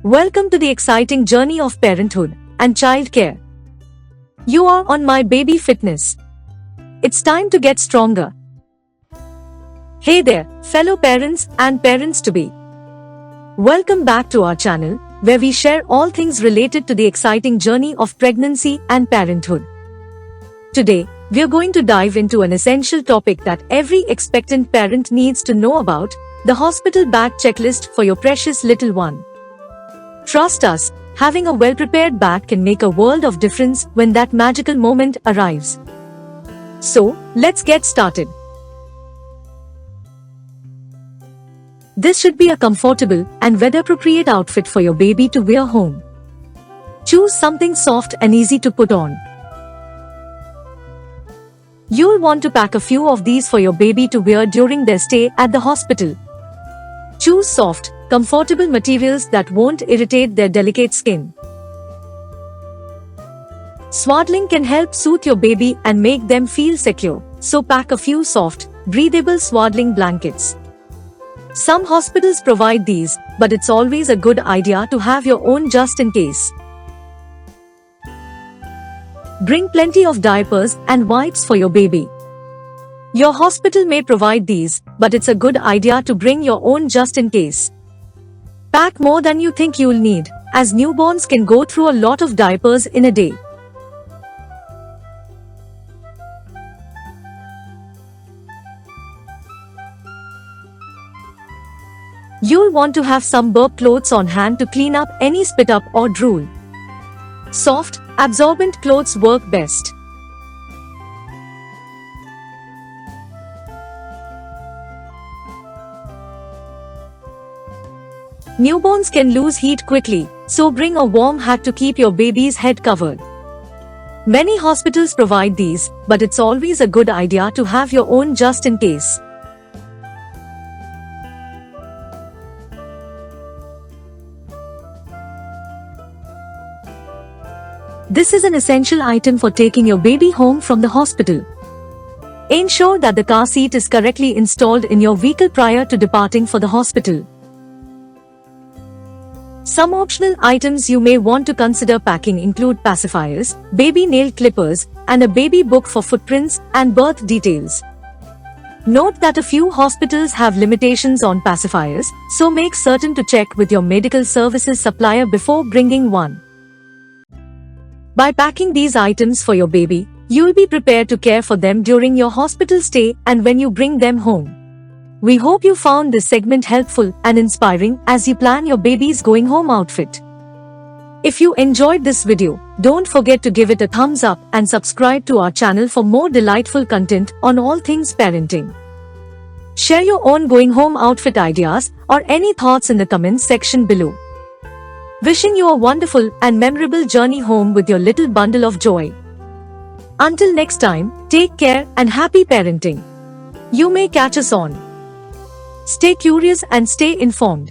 Welcome to the exciting journey of parenthood and childcare. You are on My Baby Fitness. It's time to get stronger. Hey there, fellow parents and parents-to-be. Welcome back to our channel, where we share all things related to the exciting journey of pregnancy and parenthood. Today, we are going to dive into an essential topic that every expectant parent needs to know about: the hospital bag checklist for your precious little one. Trust us, having a well-prepared bag can make a world of difference when that magical moment arrives. So, let's get started. This should be a comfortable and weather-appropriate outfit for your baby to wear home. Choose something soft and easy to put on. You'll want to pack a few of these for your baby to wear during their stay at the hospital. Choose soft, comfortable materials that won't irritate their delicate skin. Swaddling can help soothe your baby and make them feel secure, so pack a few soft, breathable swaddling blankets. Some hospitals provide these, but it's always a good idea to have your own just in case. Bring plenty of diapers and wipes for your baby. Your hospital may provide these, but it's a good idea to bring your own just in case. Pack more than you think you'll need, as newborns can go through a lot of diapers in a day. You'll want to have some burp clothes on hand to clean up any spit up or drool. Soft, absorbent clothes work best. Newborns can lose heat quickly, so bring a warm hat to keep your baby's head covered. Many hospitals provide these, but it's always a good idea to have your own just in case. This is an essential item for taking your baby home from the hospital. Ensure that the car seat is correctly installed in your vehicle prior to departing for the hospital. Some optional items you may want to consider packing include pacifiers, baby nail clippers, and a baby book for footprints and birth details. Note that a few hospitals have limitations on pacifiers, so make certain to check with your medical services supplier before bringing one. By packing these items for your baby, you'll be prepared to care for them during your hospital stay and when you bring them home. We hope you found this segment helpful and inspiring as you plan your baby's going home outfit. If you enjoyed this video, don't forget to give it a thumbs up and subscribe to our channel for more delightful content on all things parenting. Share your own going home outfit ideas or any thoughts in the comments section below. Wishing you a wonderful and memorable journey home with your little bundle of joy. Until next time, take care and happy parenting. You may catch us on. Stay curious and stay informed.